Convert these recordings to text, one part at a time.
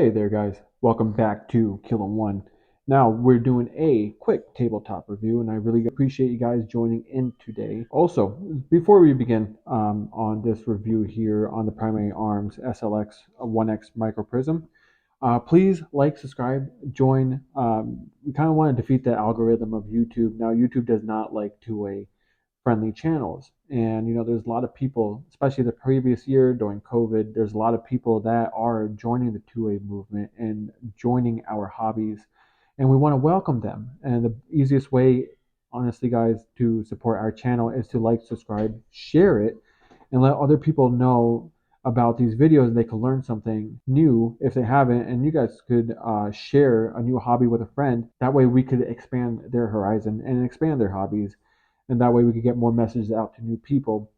Hey there guys, welcome back to Kill 'Em One. Now we're doing a quick tabletop review and I really appreciate you guys joining in today. Also, before we begin on this review here on the Primary Arms SLX 1X Micro Prism, please like, subscribe, join. We kind of want to defeat the algorithm of YouTube. Now YouTube does not like two-way friendly channels. And there's a lot of people, especially the previous year during COVID, there's a lot of people that are joining the two-way movement and joining our hobbies. And we want to welcome them. And the easiest way, honestly, guys, to support our channel is to like, subscribe, share it, and let other people know about these videos. They could learn something new if they haven't, and you guys could share a new hobby with a friend. That way we could expand their horizon and expand their hobbies, and that way we could get more messages out to new people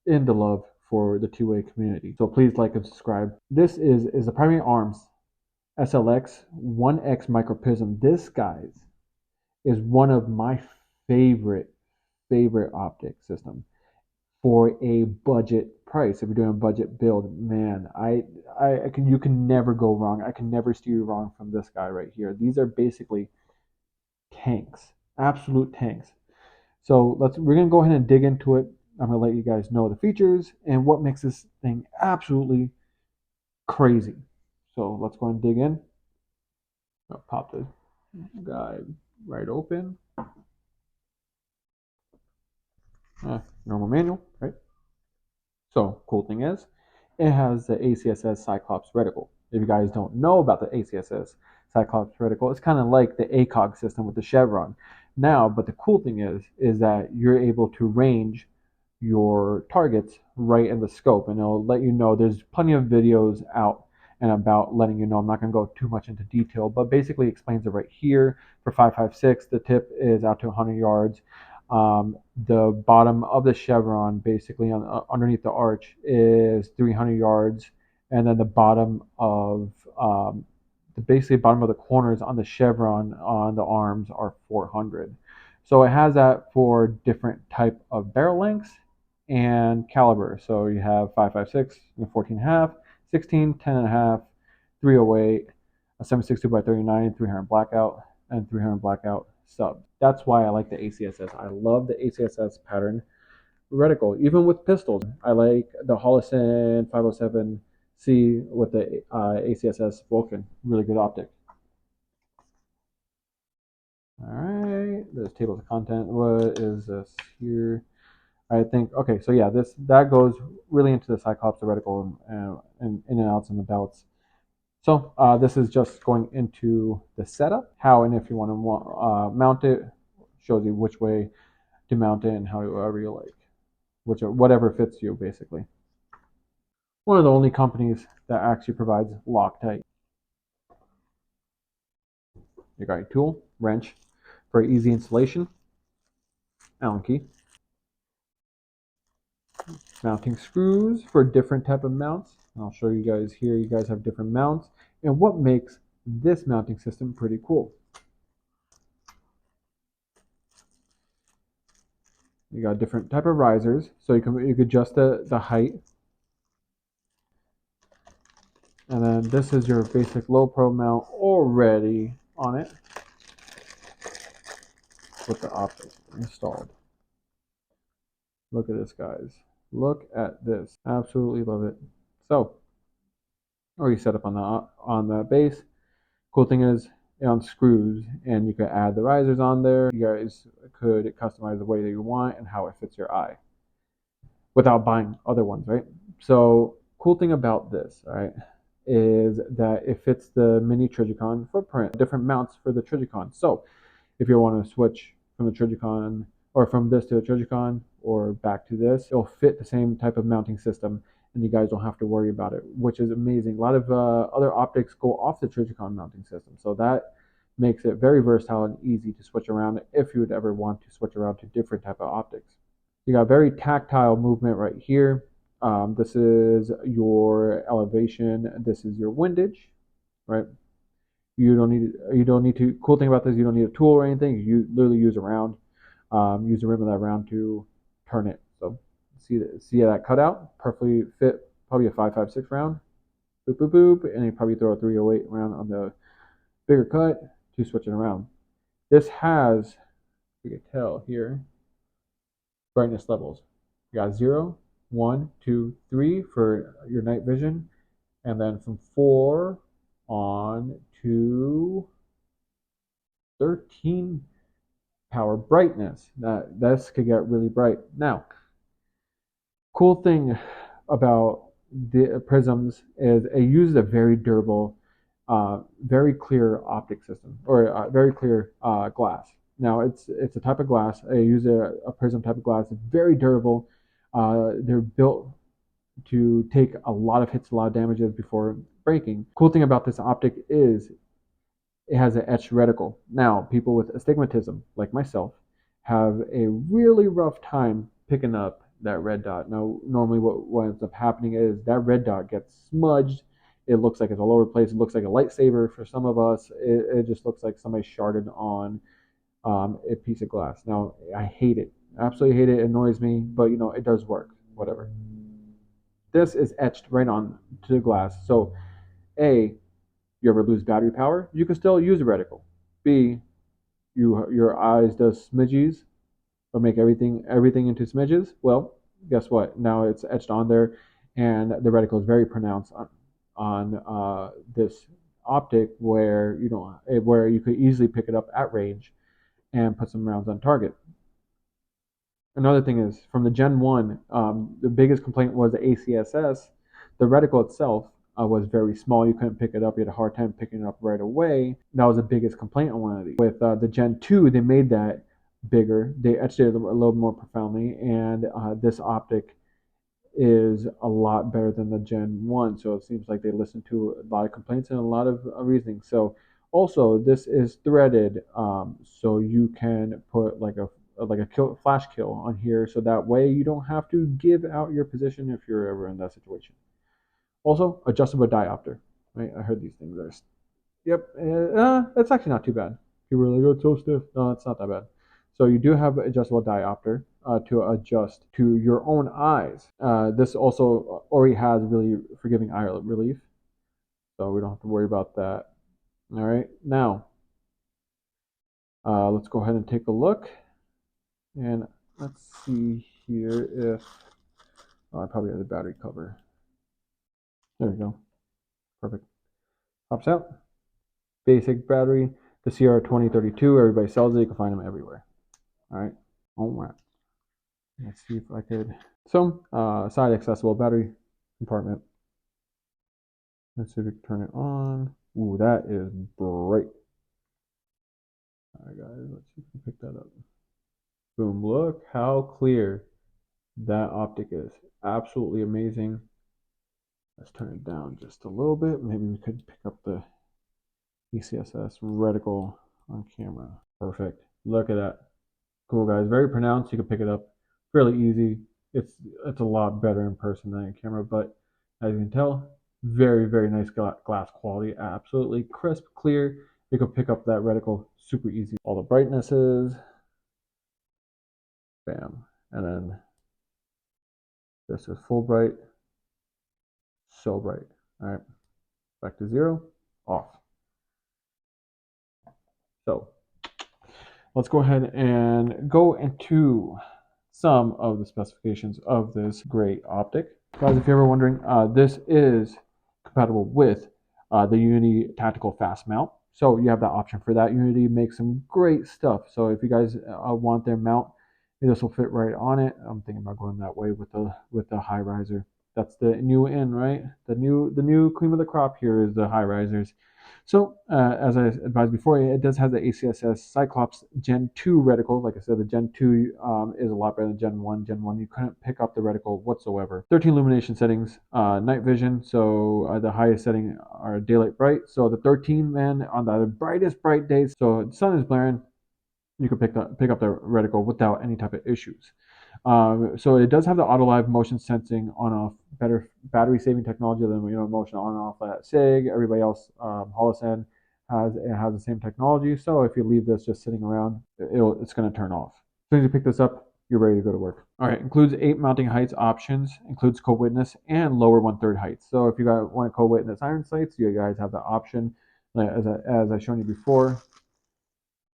in the love for the two-way community. So please like and subscribe. This is the Primary Arms SLX 1X Micro Prism. This, guys, is one of my favorite optic system for a budget price. If you're doing a budget build, man, you can never go wrong. I can never steer you wrong from this guy right here. These are basically tanks, absolute tanks. So we're gonna go ahead and dig into it. I'm gonna let you guys know the features and what makes this thing absolutely crazy. So let's go and dig in. I'll pop the guide right open. Normal manual, right? So cool thing is, it has the Acss Cyclops reticle. If you guys don't know about the Acss Cyclops reticle, it's kind of like the ACOG system with the chevron. Now, but the cool thing is that you're able to range your targets right in the scope, and it'll let you know. There's plenty of videos out and about letting you know. I'm not going to go too much into detail, but basically explains it right here. For 5.56, the tip is out to 100 yards. The bottom of the chevron, basically underneath the arch, is 300 yards, and then the bottom of basically bottom of the corners on the chevron on the arms are 400. So it has that for different type of barrel lengths and caliber. So you have 5.56, 14.5, 16, 10.5, 308, a 7.62 by 39, 300 blackout, and 300 blackout sub. That's why I like the Acss. I love the Acss pattern reticle. Even with pistols, I like the Holosun 507C with the Acss Vulcan. Really good optic. All right, there's tables of content. What is this here? I think, okay, so yeah, that goes really into the Cyclops reticle and in and outs and the belts. So this is just going into the setup, how and if you want to mount it. Shows you which way to mount it and however you like, whatever fits you, basically. One of the only companies that actually provides Loctite. You got your tool, wrench for easy installation, Allen key, mounting screws for different type of mounts. I'll show you guys here. You guys have different mounts, and what makes this mounting system pretty cool. You got different type of risers, so you can adjust the height. And then this is your basic low pro mount already on it with the optic installed. Look at this, guys. Look at this. Absolutely love it. So, already set up on the base. Cool thing is it unscrews, and you could add the risers on there. You guys could customize the way that you want and how it fits your eye without buying other ones, right? So, cool thing about this, all right, is that it fits the mini Trigicon footprint. Different mounts for the Trigicon. So, if you want to switch from the Trigicon or from this to a Trigicon or back to this, it'll fit the same type of mounting system, and you guys don't have to worry about it, which is amazing. A lot of other optics go off the Trigicon mounting system, so that makes it very versatile and easy to switch around if you would ever want to switch around to different type of optics. You got very tactile movement right here. This is your elevation. This is your windage, right? You don't need to. Cool thing about this, you don't need a tool or anything. You literally use a round. Use the rim of that round to turn it. So see that cutout perfectly fit. Probably a 5.56 round. boop, boop, boop, and you probably throw a 308 around on the bigger cut to switch it around. This has, you can tell here, brightness levels. You got 0, 1, 2, 3 for your night vision, and then from 4 on to 13 power brightness. This could get really bright. Now, cool thing about the prisms is it uses a very durable, very clear optic system, or very clear glass. Now it's a type of glass. I use a prism type of glass. It's very durable. They're built to take a lot of hits, a lot of damages before breaking. Cool thing about this optic is it has an etched reticle. Now, people with astigmatism, like myself, have a really rough time picking up that red dot. Now, normally what ends up happening is that red dot gets smudged. It looks like it's all over the place. It looks like a lightsaber for some of us. It just looks like somebody sharded on a piece of glass. Now, I hate it. Absolutely hate it. It annoys me, but you know, it does work. Whatever. This is etched right on to the glass. So, A, you ever lose battery power, you can still use a reticle. B, your eyes does smidges or make everything into smidges. Well, guess what? Now it's etched on there, and the reticle is very pronounced on this optic where you could easily pick it up at range and put some rounds on target. Another thing is from the Gen 1, the biggest complaint was the ACSS. The reticle itself was very small. You couldn't pick it up. You had a hard time picking it up right away. That was the biggest complaint on one of these. With the Gen 2, they made that bigger. They etched it a little more profoundly, and this optic is a lot better than the Gen 1. So it seems like they listened to a lot of complaints and a lot of reasoning. So also, this is threaded, so you can put like a flash kill on here, so that way you don't have to give out your position if you're ever in that situation. Also, adjustable diopter. Right, I heard these things are. Yep, it's actually not too bad. People are like, "Oh, it's so stiff." No, it's not that bad. So you do have adjustable diopter to adjust to your own eyes. This also already has really forgiving eye relief, so we don't have to worry about that. All right, now let's go ahead and take a look, and let's see here if I probably have the battery cover. There we go. Perfect. Pops out. Basic battery. The CR2032. Everybody sells it. You can find them everywhere. All right. All right. Let's see if I could. So, side accessible battery compartment. Let's see if we can turn it on. Ooh, that is bright. All right, guys. Let's see if we can pick that up. Boom. Look how clear that optic is. Absolutely amazing. Let's turn it down just a little bit. Maybe we could pick up the ACSS reticle on camera. Perfect. Look at that. Cool, guys. Very pronounced. You can pick it up fairly easy. It's a lot better in person than in camera, but as you can tell, very, very nice glass quality. Absolutely crisp, clear. You can pick up that reticle super easy. All the brightnesses. Bam. And then this is full bright. So bright. All right. Back to 0. Off. So let's go ahead and go into some of the specifications of this great optic. Guys, if you're ever wondering, this is compatible with the Unity Tactical Fast Mount. So you have that option for that. Unity makes some great stuff. So if you guys want their mount, this will fit right on it. I'm thinking about going that way with the high riser. That's the new in, right? The new cream of the crop here is the high risers. So, as I advised before, it does have the ACSS Cyclops Gen 2 reticle. Like I said, the Gen 2 is a lot better than Gen 1. Gen 1, you couldn't pick up the reticle whatsoever. 13 illumination settings, night vision. So, the highest setting are daylight bright. So, the 13, man, on the brightest bright days, so the sun is blaring, you can pick up the reticle without any type of issues. So it does have the auto live motion sensing on off, better battery saving technology than motion on and off at SIG. Everybody else, Holosan has the same technology. So if you leave this just sitting around, it's going to turn off. As soon as you pick this up, you're ready to go to work. All right, includes 8 mounting heights options, includes co-witness and lower 1/3 heights. So if you guys want to co-witness iron sights, you guys have the option. As I shown you before,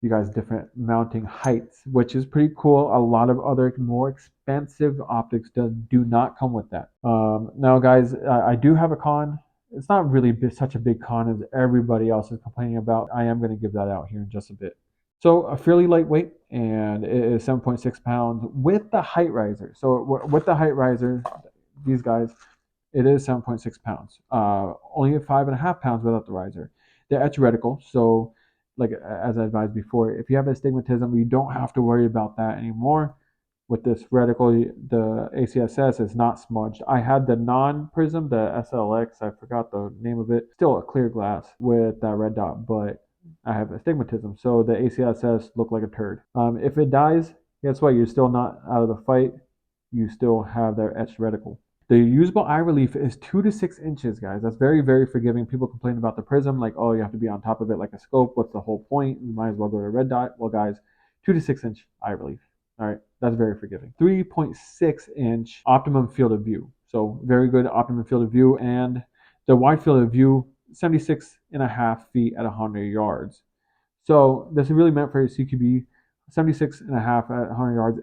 you guys different mounting heights, which is pretty cool. A lot of other more expensive optics do not come with that. Now, guys, I do have a con. It's not really such a big con as everybody else is complaining about. I am going to give that out here in just a bit. So a fairly lightweight, and it is 7.6 pounds with the height riser. So with the height riser, these guys, it is 7.6 pounds. Only 5.5 pounds without the riser. They're etch reticle, so like as I advised before, if you have astigmatism, you don't have to worry about that anymore. With this reticle, the ACSS is not smudged. I had the non-prism, the SLX, I forgot the name of it. Still a clear glass with that red dot, but I have astigmatism, so the ACSS looked like a turd. If it dies, guess what? You're still not out of the fight. You still have that etched reticle. The usable eye relief is 2 to 6 inches, guys. That's very, very forgiving. People complain about the prism, like, oh, you have to be on top of it like a scope. What's the whole point? You might as well go to red dot. Well, guys, 2 to 6 inch eye relief. All right, that's very forgiving. 3.6 inch optimum field of view. So very good optimum field of view. And the wide field of view, 76.5 feet at 100 yards. So this is really meant for a CQB. 76.5 at 100 yards,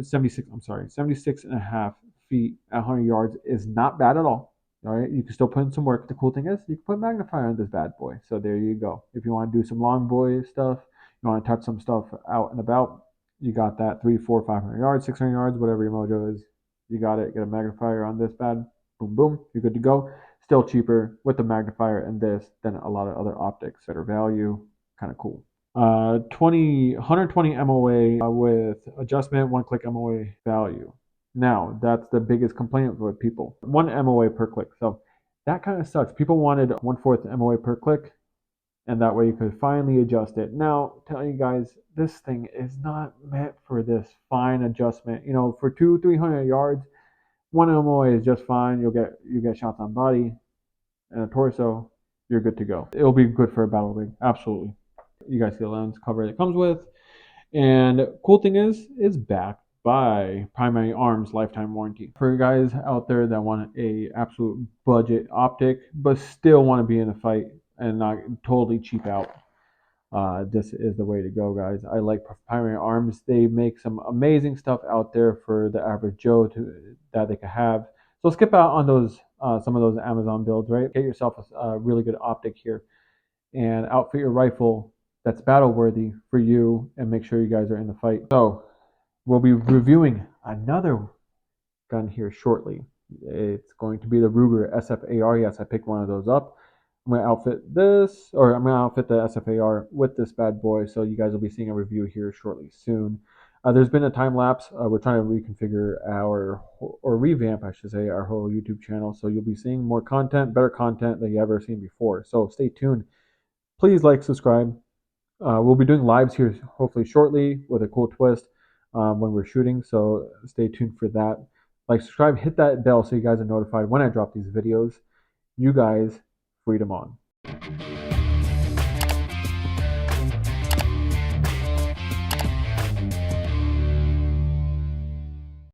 76.5 feet at 100 yards is not bad at all. All right, you can still put in some work. The cool thing is you can put magnifier on this bad boy. So there you go. If you want to do some long boy stuff, you want to touch some stuff out and about, you got that 3, 4, 500 yards, 600 yards, whatever your mojo is. You got it. Get a magnifier on this bad. Boom, boom. You're good to go. Still cheaper with the magnifier and this than a lot of other optics. Better value. Kind of cool. 120 MOA with adjustment, 1-click MOA value. Now, that's the biggest complaint with people. 1 MOA per click. So that kind of sucks. People wanted 1/4 MOA per click, and that way you could finally adjust it. Now, telling you guys, this thing is not meant for this fine adjustment. You know, for 200-300 yards, 1 MOA is just fine. You get shots on body and a torso. You're good to go. It'll be good for a battle rig, absolutely. You guys see the lens cover it comes with. And cool thing is, it's backed by Primary Arms lifetime warranty. For guys out there that want a absolute budget optic, but still want to be in a fight and not totally cheap out, this is the way to go, guys. I like Primary Arms. They make some amazing stuff out there for the average Joe that they can have. So skip out on those some of those Amazon builds, right? Get yourself a really good optic here and outfit your rifle that's battle worthy for you, and make sure you guys are in the fight. So we'll be reviewing another gun here shortly. It's going to be the Ruger SFAR. Yes, I picked one of those up. I'm going to outfit this, or I'm going to outfit the SFAR with this bad boy, so you guys will be seeing a review here shortly soon. There's been a time lapse. We're trying to reconfigure or revamp, I should say, our whole YouTube channel, so you'll be seeing more content, better content than you've ever seen before. So stay tuned. Please like, subscribe. We'll be doing lives here hopefully shortly with a cool twist when we're shooting, so stay tuned for that. Like, subscribe, hit that bell so you guys are notified when I drop these videos. You guys, freedom on.